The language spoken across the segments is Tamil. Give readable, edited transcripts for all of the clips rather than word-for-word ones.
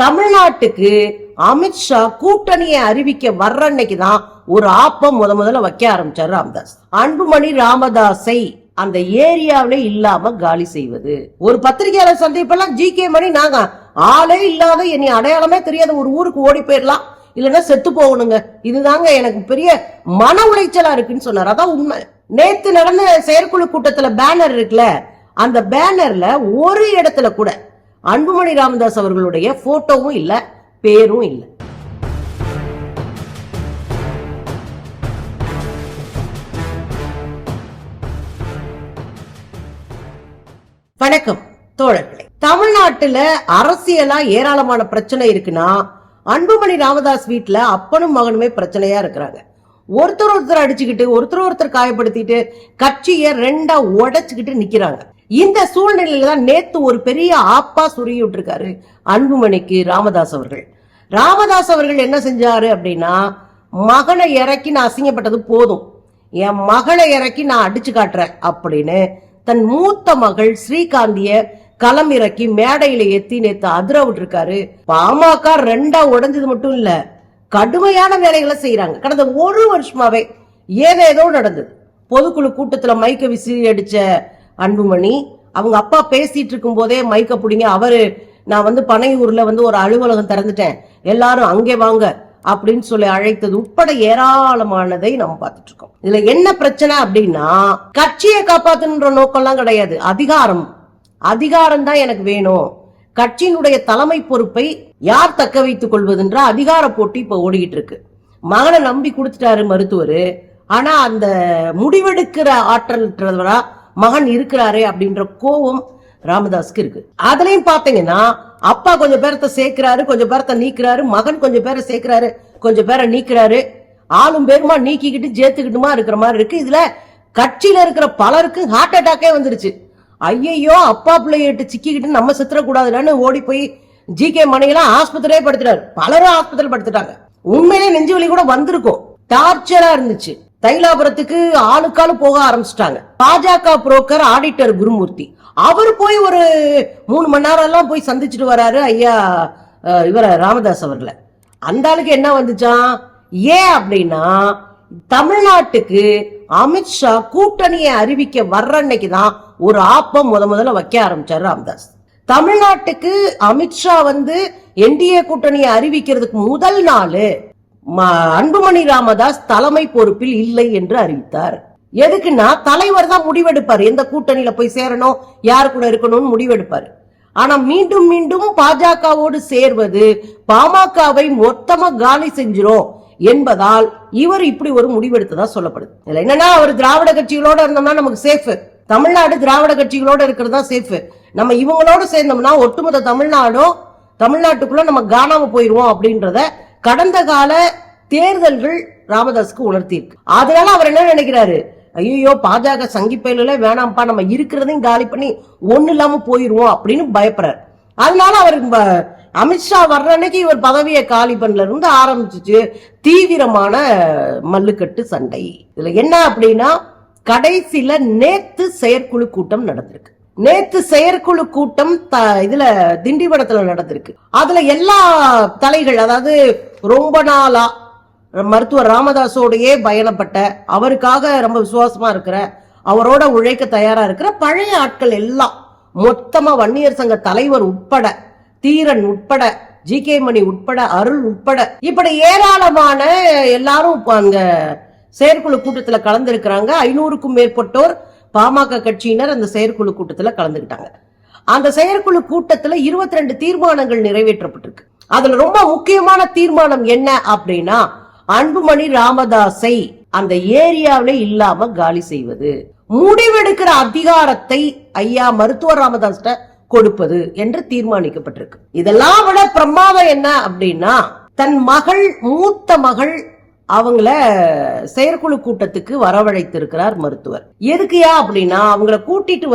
தமிழ்நாட்டுக்கு அமித்ஷா கூட்டணியை அறிவிக்க வர்ற அன்னைக்குதான் ஒரு ஆப்பம் முதல்ல வைக்க ஆரம்பிச்சாரு ராமதாஸ். அன்புமணி ராமதாஸை அந்த ஏரியாவில இல்லாம காலி செய்வது. ஒரு பத்திரிகையாளர் சந்திப்பெல்லாம் ஜி.கே. மணி நாங்க ஆளே இல்லாத என்னை அடையாளமே தெரியாத ஒரு ஊருக்கு ஓடி போயிடலாம், இல்லன்னா செத்து போகணுங்க, இதுதாங்க எனக்கு பெரிய மன உளைச்சலா இருக்குன்னு சொன்னார். அதான் உண்மை. நேத்து நடந்த செயற்குழு கூட்டத்துல பேனர் இருக்குல்ல, அந்த பேனர்ல ஒரு இடத்துல கூட அன்புமணி ராமதாஸ் அவர்களுடைய போட்டோவும் இல்ல, பேரும் இல்ல. வணக்கம் தோழர்களே. தமிழ்நாட்டுல அரசியலா ஏராளமான பிரச்சனை இருக்குன்னா அன்புமணி ராமதாஸ் வீட்டுல அப்பனும் மகனுமே பிரச்சனையா இருக்கிறாங்க. ஒருத்தர் அடிச்சுக்கிட்டு ஒருத்தர் காயப்படுத்திட்டு கட்சியை ரெண்டா உடைச்சுக்கிட்டு நிக்கிறாங்க. இந்த சூழ்நிலையில தான் நேத்து ஒரு பெரிய ஆப்பா சுருகி விட்டுருக்காரு அன்புமணிக்கு ராமதாஸ் அவர்கள். ராமதாஸ் அவர்கள் என்ன செஞ்சாரு அப்படின்னா, மகனை இறக்கி நான் அசிங்கப்பட்டது போதும், என் மகளை இறக்கி நான் அடிச்சு காட்டுறேன் அப்படின்னு தன் மூத்த மகள் ஸ்ரீகாந்திய களம் இறக்கி மேடையில ஏத்தி நேத்து அதிர விட்டுருக்காரு. பாமக ரெண்டா உடைஞ்சது மட்டும் இல்ல, கடுமையான வேலைகளை செய்யறாங்க. கடந்த ஒரு வருஷமாவே ஏதேதோ நடந்தது. பொதுக்குழு கூட்டத்துல மைக்க விசிறி அடிச்ச அன்புமணி, அவங்க அப்பா பேசிட்டு இருக்கும் போதே மைக்க பிடிங்க, அவரு நான் பனையூர்ல ஒரு அலுவலகம் திறந்துட்டேன், எல்லாரும் அங்கே வாங்க அப்படின்னு சொல்லி அழைத்தது உட்பட ஏராளமானதை நம்ம பார்த்துட்டு இருக்கோம். இதுல என்ன பிரச்சனை அப்படின்னா, கட்சியை காப்பாத்துன்ற நோக்கம்லாம் கிடையாது, அதிகாரம் தான் எனக்கு வேணும், கட்சியினுடைய தலைமை பொறுப்பை யார் தக்க வைத்துக் கொள்வதுன்ற அதிகார போட்டி இப்ப ஓடிக்கிட்டு இருக்கு. மகனை நம்பி கொடுத்துட்டாரு மருத்துவர், ஆனா அந்த முடிவெடுக்கிற ஆற்றல்ன்றவரா மகன் இருக்கிறாரே அப்படின்ற கோபம் ராமதாஸ்க்கு இருக்கு. அதுலயும் பாத்தீங்கன்னா, அப்பா கொஞ்சம் பேரத்தை சேர்க்கிறாரு, கொஞ்சம் பேரத்தை நீக்கிறாரு, மகன் கொஞ்சம் பேரை சேர்க்கிறாரு, கொஞ்சம் பேரை நீக்கிறாரு, ஆளும் பேருமா நீக்கிக்கிட்டு ஜேத்துக்கிட்டுமா இருக்கிற மாதிரி இருக்கு. இதுல கட்சியில இருக்கிற பலருக்கு ஹார்ட் அட்டாக்கே வந்துருச்சு. ஐயோ, அப்பா பிள்ளையிட்டு சிக்கிக்கிட்டு நம்ம செத்துற கூடாதுன்னு ஓடி போய் ஜி.கே. மணியெல்லாம் ஆஸ்பத்திரியே படுத்துட்டாரு, பலரும் ஆஸ்பத்திரி படுத்துட்டாங்க. உண்மையிலே நெஞ்சு வலி கூட வந்திருக்கும், டார்ச்சரா இருந்துச்சு. தைலாபுரத்துக்கு ஆளுக்காலு போக ஆரம்பிச்சுட்டாங்க. பாஜக புரோக்கர் ஆடிட்டர் குருமூர்த்தி அவர் போய் ஒரு 3 மணி நேரம் எல்லாம் போய் சந்திச்சுட்டு வராரு ஐயா இவர ராமதாஸ் அவர்களை. அந்த ஆளுக்கு என்ன வந்துச்சான்? ஏன் அப்படின்னா, தமிழ்நாட்டுக்கு அமித்ஷா கூட்டணியை அறிவிக்க வர்ற அன்னைக்குதான் ஒரு ஆப்பம் முதல்ல வைக்க ஆரம்பிச்சாரு ராமதாஸ். தமிழ்நாட்டுக்கு அமித்ஷா என்டிஏ கூட்டணியை அறிவிக்கிறதுக்கு முதல் நாள் அன்புமணி ராமதாஸ் தலைமை பொறுப்பில் இல்லை என்று அறிவித்தார். எதுக்குன்னா, தலைவர் தான் முடிவெடுப்பார், எந்த கூட்டணியில போய் சேரணும், யாரு கூட இருக்கணும்னு முடிவெடுப்பாரு. ஆனா மீண்டும் மீண்டும் பாஜகவோடு சேர்வது பாமகவை மொத்தமா காலி செஞ்சிரும் என்பதால் இவர் இப்படி ஒரு முடிவெடுத்ததா சொல்லப்படுது. இதுல என்னன்னா, அவர் திராவிட கட்சிகளோட இருந்தோம்னா நமக்கு சேஃப், தமிழ்நாடு திராவிட கட்சிகளோட இருக்கிறதா சேஃப். நம்ம இவங்களோட சேர்ந்தோம்னா ஒட்டுமொத்த தமிழ்நாட்டுக்குள்ள நம்ம காணாம போயிருவோம் அப்படின்றத கடந்த கால தேர்தல்கள் ராமதாஸ்க்கு உணர்த்தி இருக்கு. அதனால அவர் என்ன நினைக்கிறாரு, ஐயோ பாஜக சங்கிப்பயில வேணாம்ப்பா, நம்ம இருக்கிறதையும் காலி பண்ணி ஒண்ணு இல்லாம போயிருவோம் அப்படின்னு பயப்படுறாரு. அதனால அவர் அமித்ஷா வர்ற அன்னைக்கு இவர் பதவியை காலி பண்ணல இருந்து ஆரம்பிச்சிச்சு தீவிரமான மல்லுக்கட்டு சண்டை. இதுல என்ன அப்படின்னா, கடைசியில நேத்து செயற்குழு கூட்டம் நடந்திருக்கு. நேத்து செயற்குழு கூட்டம் இதுல திண்டிவனத்துல நடந்திருக்கு. அதுல எல்லா தலைகள், அதாவது ரொம்ப நாளா மருத்துவர் ராமதாஸோடையே பயணப்பட்ட, அவருக்காக ரொம்ப விசுவாசமா இருக்கிற, அவரோட உழைக்க தயாரா இருக்கிற பழைய ஆட்கள் எல்லாம் மொத்தமா வன்னியர் சங்க தலைவர் உட்பட, தீரன் உட்பட, ஜி.கே. மணி உட்பட, அருள் உட்பட, இப்படி ஏராளமான எல்லாரும் அங்க செயற்குழு கூட்டத்துல கலந்துருக்கிறாங்க. 500க்கும் மேற்பட்டோர் பாமக கட்சியினர் அந்த செயற்குழு கூட்டத்துல கலந்துக்கிட்டாங்க. அந்த செயற்குழு கூட்டத்துல 22 தீர்மானங்கள் நிறைவேற்றப்பட்டிருக்கு. அதுல ரொம்ப முக்கியமான தீர்மானம் என்ன அப்படின்னா, அன்புமணி ராமதாஸை அந்த ஏரியாவில இல்லாம காலி செய்வது, முடிவெடுக்கிற அதிகாரத்தை ஐயா மருத்துவர் ராமதாஸ் கொடுப்பது என்று தீர்மானிக்கப்பட்டிருக்கு. இதெல்லாம் விட பிரமாதம் என்ன அப்படின்னா, தன் மகள், மூத்த மகள், அவங்கள செயற்குழு கூட்டத்துக்கு வரவழைத்திருக்கிறார் மருத்துவர். எதுக்குயா அப்படின்னா, அவங்கள கூட்டிட்டு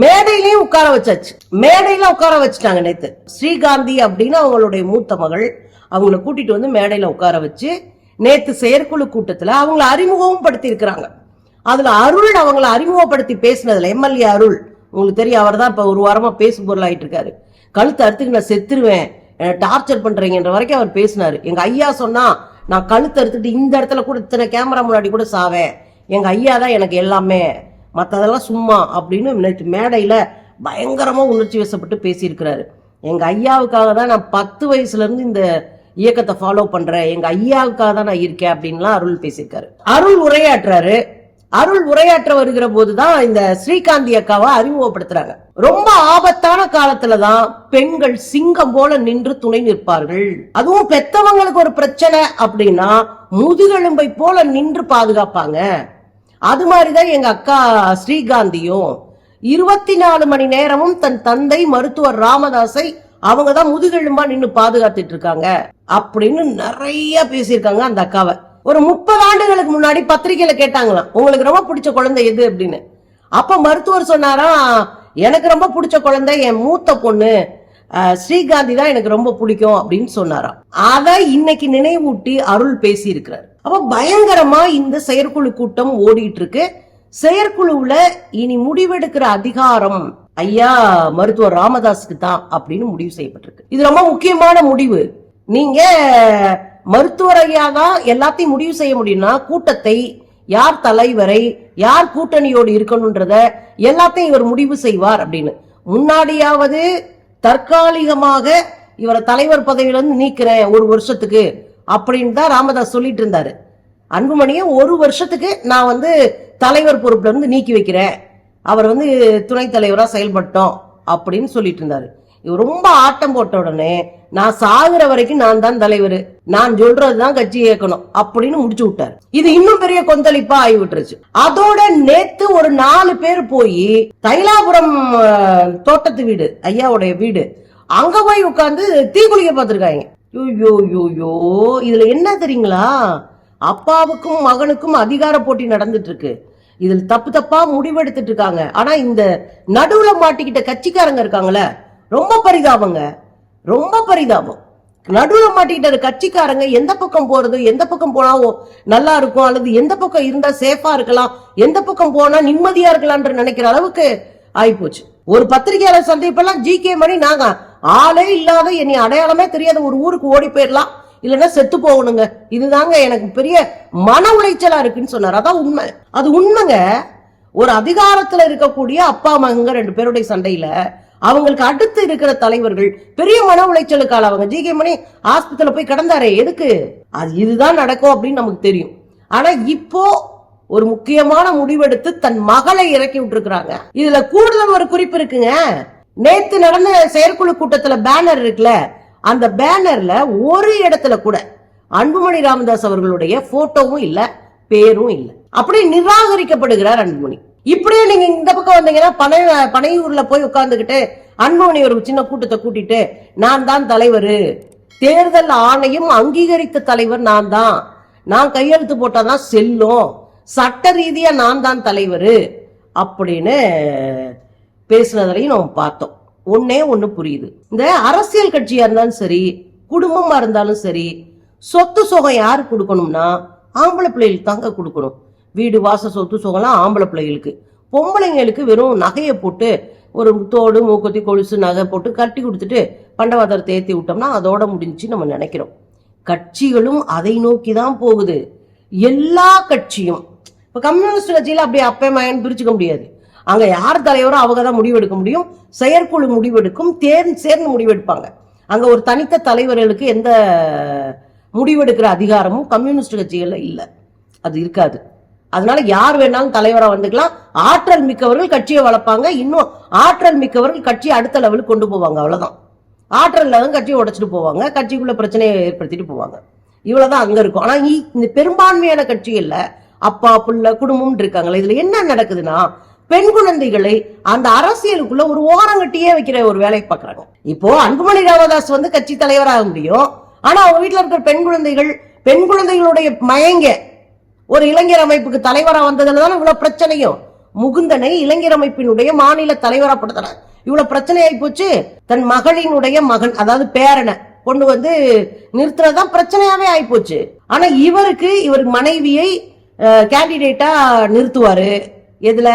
மேடையிலையும் உட்கார வச்சாச்சு. மேடையில உட்கார வச்சுட்டாங்க. நேத்து ஸ்ரீகாந்தி அப்படின்னு அவங்களுடைய மூத்த மகள், அவங்கள கூட்டிட்டு மேடையில உட்கார வச்சு நேத்து செயற்குழு கூட்டத்துல அவங்கள அறிமுகமும் படுத்தி இருக்கிறாங்க. அதுல அருள் அவங்கள அறிமுகப்படுத்தி பேசினதுல, எம்எல்ஏ அருள், உங்களுக்கு தெரியும், அவர் தான் இப்ப ஒரு வாரமா பேசு பொருள் ஆயிட்டு இருக்காரு. கழுத்து அறுத்துக்கு நான் செத்துருவேன், டார்ச்சர் பண்றீங்கன்ற வரைக்கும் அவர் பேசினாரு. எங்க ஐயா சொன்னா நான் கழுத்து எடுத்துட்டு இந்த இடத்துல கூட இத்தனை கேமரா முன்னாடி கூட சாவேன், எங்க ஐயா தான் எனக்கு எல்லாமே, மற்றதெல்லாம் சும்மா அப்படின்னு நேற்று மேடையில பயங்கரமா உணர்ச்சி வசப்பட்டு பேசியிருக்கிறாரு. எங்க ஐயாவுக்காக தான் நான் 10 வயசுல இருந்து இந்த இயக்கத்தை ஃபாலோ பண்றேன், எங்க ஐயாவுக்காக தான் நான் இருக்கேன் அப்படின்லாம் அருள் பேசியிருக்காரு. அருள் உரையாற்றாரு. அருள் உரையாற்ற வருகிற போதுதான் இந்த ஸ்ரீகாந்தி அக்காவை அறிமுகப்படுத்துறாங்க. ரொம்ப ஆபத்தான காலத்துலதான் பெண்கள் சிங்கம் போல நின்று துணை நிற்பார்கள். அதுவும் பெத்தவங்களுக்கு ஒரு பிரச்சனை அப்படின்னா முதுகெலும்பை போல நின்று பாதுகாப்பாங்க. அது மாதிரிதான் எங்க அக்கா ஸ்ரீகாந்தியும் 24 மணி நேரமும் தன் தந்தை மருத்துவர் ராமதாஸை அவங்கதான் முதுகெலும்பா நின்று பாதுகாத்துட்டு இருக்காங்க அப்படின்னு நிறைய பேசியிருக்காங்க அந்த அக்காவை. ஒரு 30 ஆண்டுகளுக்கு முன்னாடி பத்திரிகையில கேட்டாங்களாம், உங்களுக்கு ரொம்ப பிடிச்ச குழந்தை எது அப்படின்னு. அப்ப மருத்துவர் சொன்னாரா, எனக்கு ரொம்ப பிடிச்ச குழந்தை என் மூத்த பொண்ணு ஸ்ரீகாந்தி தான் எனக்கு ரொம்ப பிடிக்கும் அப்படின்னு சொன்னாராம். அதை இன்னைக்கு நினைவூட்டி அருள் பேசி இருக்கிறார். அப்ப பயங்கரமா இந்த செயற்குழு கூட்டம் ஓடிட்டு இருக்கு. செயற்குழுவுல இனி முடிவெடுக்கிற அதிகாரம் ஐயா மருத்துவர் ராமதாஸுக்கு தான் அப்படின்னு முடிவு செய்யப்பட்டிருக்கு. இது ரொம்ப முக்கியமான முடிவு. நீங்க மருத்துவர் ஐயா தான் எல்லாத்தையும் முடிவு செய்ய முடியும்னா கூட்டத்தை யார் தலைவரை யார் கூட்டணியோடு இருக்கணும்ன்றத எல்லாத்தையும் இவர் முடிவு செய்வார் அப்படின்னு. முன்னாடியாவது தற்காலிகமாக இவரை தலைவர் பதவியிலிருந்து நீக்கிறேன் 1 வருஷத்துக்கு அப்படின்னு தான் ராமதாஸ் சொல்லிட்டு இருந்தாரு. அன்புமணியை 1 வருஷத்துக்கு நான் தலைவர் பொறுப்புல இருந்து நீக்கி வைக்கிறேன், அவர் துணைத் தலைவரா செயல்பட்டோம் அப்படின்னு சொல்லிட்டு இருந்தாரு. இவர் ரொம்ப ஆட்டம் போட்ட உடனே நான் சாகுற வரைக்கும் நான் தான் தலைவர், நான் சொல்றதுதான் கட்சி இயக்கணும் அப்படின்னு முடிச்சு விட்டாரு. இது இன்னும் பெரிய கொந்தளிப்பா ஆகி விட்டுருச்சு. அதோட நேத்து ஒரு 4 பேர் போய் தைலாபுரம் தோட்டத்து வீடு ஐயாவுடைய வீடு அங்க போய் உட்கார்ந்து தீக்குளிக்க பார்த்திருக்காங்க. யோ இதுல என்ன தெரியுங்களா, அப்பாவுக்கும் மகனுக்கும் அதிகார போட்டி நடந்துட்டு இருக்கு. இதுல தப்பா முடிவெடுத்துட்டு இருக்காங்க. ஆனா இந்த நடுவுல மாட்டிக்கிட்ட கட்சிக்காரங்க இருக்காங்களே, ரொம்ப பரிதாபங்க, ரொம்ப பரிதாபம். நடுவுல மாட்டிக்கிட்ட கட்சிக்காரங்க எந்த பக்கம் போறது, எந்த பக்கம் போனா நல்லா இருக்கும், அல்லது எந்த பக்கம் இருந்தா சேஃபா இருக்கலாம், எந்த பக்கம் போனா நிம்மதியா இருக்கலாம்னு நினைக்கிற அளவுக்கு ஆயிப்போச்சு. ஒரு பத்திரிகையாளர் சந்திப்பெல்லாம் ஜி.கே. மணி நாங்க ஆளே இல்லாத என்னை அடையாளமே தெரியாத ஒரு ஊருக்கு ஓடி போயிடலாம், இல்லைன்னா செத்து போகணுங்க, இதுதாங்க எனக்கு பெரிய மன உளைச்சலா இருக்குன்னு சொன்னார். அதான் உண்மை, அது உண்மைங்க. ஒரு அதிகாரத்துல இருக்கக்கூடிய அப்பா மகங்க 2 பேருடைய சண்டையில அவங்களுக்கு அடுத்து இருக்கிற தலைவர்கள் பெரிய மன உளைச்சலுக்கால அவங்க. ஜி.கே. மணி ஆஸ்பத்திரியில போய் கிடந்தாரே எதுக்கு, அது இதுதான் நடக்கும் அப்படின்னு நமக்கு தெரியும். ஆனா இப்போ ஒரு முக்கியமான முடிவெடுத்து தன் மகளை இறக்கி விட்டுருக்காங்க. இதுல கூடுதல் ஒரு குறிப்பு இருக்குங்க. நேத்து நடந்த செயற்குழு கூட்டத்துல பேனர் இருக்குல்ல, அந்த பேனர்ல ஒரு இடத்துல கூட அன்புமணி ராமதாஸ் அவர்களுடைய போட்டோவும் இல்ல, பேரும் இல்ல. அப்படி நிராகரிக்கப்படுகிறார் அன்புமணி. இப்படியே நீங்க இந்த பக்கம் வந்தீங்கன்னா பனையூர்ல போய் உட்கார்ந்துகிட்டு அன்புமணி ஒரு சின்ன கூட்டத்தை கூட்டிட்டு நான் தான் தலைவர், தேர்தல் ஆணையம் அங்கீகரித்த தலைவர் நான் தான், நான் கையெழுத்து போட்டாதான் செல்லும், சட்ட ரீதியா நான் தான் தலைவர் அப்படின்னு பேசுனதையும் நம்ம பார்த்தோம். ஒண்ணு புரியுது, இந்த அரசியல் கட்சியா இருந்தாலும் சரி, குடும்பமா இருந்தாலும் சரி, சொத்து சுகம் யாரு கொடுக்கணும்னா ஆம்பளை பிள்ளைகளுக்கு தாங்க கொடுக்கணும். வீடு வாச சொத்து சுகம்லாம் ஆம்பளை பிள்ளைகளுக்கு. பொம்பளைங்களுக்கு வெறும் நகையை போட்டு ஒரு தோடு மூக்குத்தி கொலுசு நகை போட்டு கட்டி கொடுத்துட்டு பண்டவாதத்தை ஏற்றி விட்டோம்னா அதோட முடிஞ்சு நம்ம நினைக்கிறோம். கட்சிகளும் அதை நோக்கி தான் போகுது. எல்லா கட்சியும் இப்ப கம்யூனிஸ்ட் கட்சியில அப்படியே அப்பே மயன் பிரிச்சுக்க முடியாது. அங்க யார் தலைவரோ அவங்க தான் முடிவெடுக்க முடியும். செயற்குழு முடிவெடுக்கும், சேர்ந்து முடிவெடுப்பாங்க. அங்க ஒரு தனித்த தலைவர்களுக்கு எந்த முடிவெடுக்கிற அதிகாரமும் கம்யூனிஸ்ட் கட்சிகள்ல இல்ல, அது இருக்காது. அதனால யார் வேணாலும் தலைவரா வந்துக்கலாம். ஆற்றல் மிக்கவர்கள் கட்சியை வளர்ப்பாங்க, இன்னும் ஆற்றல் மிக்கவர்கள் கட்சியை அடுத்த லெவலுக்கு கொண்டு போவாங்க. அவ்வளவுதான். ஆற்றல் இல்லாத கட்சியை உடைச்சிட்டு போவாங்க, கட்சிக்குள்ள பிரச்சனையை ஏற்படுத்திட்டு போவாங்க. இவ்வளவுதான் அங்க இருக்கும். ஆனா இந்த பெரும்பான்மையான கட்சிகள்ல அப்பா புள்ள குடும்பம் இருக்காங்களா, இதுல என்ன நடக்குதுன்னா பெண் குழந்தைகளை அந்த அரசியலுக்குள்ள ஒரு ஓரங்கட்டியே வைக்கிற ஒரு வேலையை பாக்குறாங்க. இப்போ அன்புமணி ராமதாஸ் கட்சி தலைவராக முடியும், ஆனா அவங்க வீட்டுல இருக்கிற பெண் குழந்தைகளுடைய மயங்க ஒரு இளைஞர் அமைப்புக்கு தலைவரா வந்ததுலதான் இவ்வளவு பிரச்சனையும். முகுந்தனை இளைஞர் அமைப்பினுடைய மாநில தலைவரா படுத்தன இவ்வளவு பிரச்சனை ஆகி போச்சு. தன் மகளினுடைய மகன், அதாவது பேரனை கொண்டு நிறுத்தினதான் பிரச்சனையாவே ஆயிப்போச்சு. ஆனா இவர் மனைவியை கேண்டிடேட்டா நிறுத்துவாரு. எதுல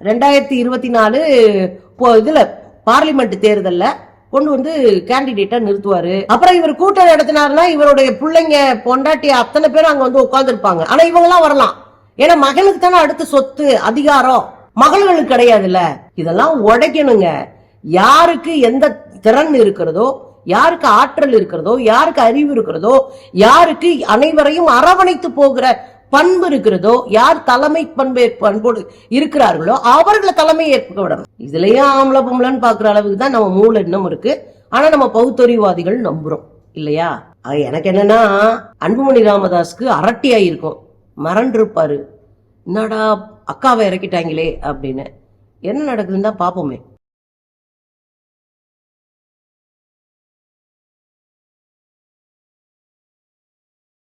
2024 இதுல பார்லிமெண்ட் தேர்தல்ல கொண்டு வந்து கேண்டிடேட்டா நிறுத்துவாரு. அப்புறம் இவர் கூட்டம் நடத்தினாருன்னா இவருடைய பிள்ளைங்க பொண்டாட்டி அத்தனை பேரும் அங்க வந்து உட்கார்ந்து இருப்பாங்க. ஆனா இவங்க எல்லாம் வரலாம். ஏன்னா மகனுக்கு தானே அடுத்த சொத்து அதிகாரம், மகள்களுக்கு கிடையாதுல்ல. இதெல்லாம் உடைக்கணுங்க. யாருக்கு எந்த திறன் இருக்கிறதோ, யாருக்கு ஆற்றல் இருக்கிறதோ, யாருக்கு அறிவு இருக்கிறதோ, யாருக்கு அனைவரையும் அரவணைத்து போகிற பண்பு இருக்கிறதோ, யார் தலைமை பண்போடு இருக்கிறார்களோ அவர்களை தலைமை ஏற்க விடணும். இதுலயும் ஆம்பளை பொம்பளைன்னு பாக்குற அளவுக்கு தான் நம்ம மூளை இன்னும் இருக்கு. ஆனா நம்ம பகுத்தறிவாதிகள் நம்புறோம் இல்லையா? எனக்கு என்னன்னா, அன்புமணி ராமதாஸ்க்கு அரட்டியா இருக்கும், மறண்டிருப்பாரு, என்னடா அக்காவை இறக்கிட்டாங்களே அப்படின்னு. என்ன நடக்குதுன்னு தான் பாப்போமே.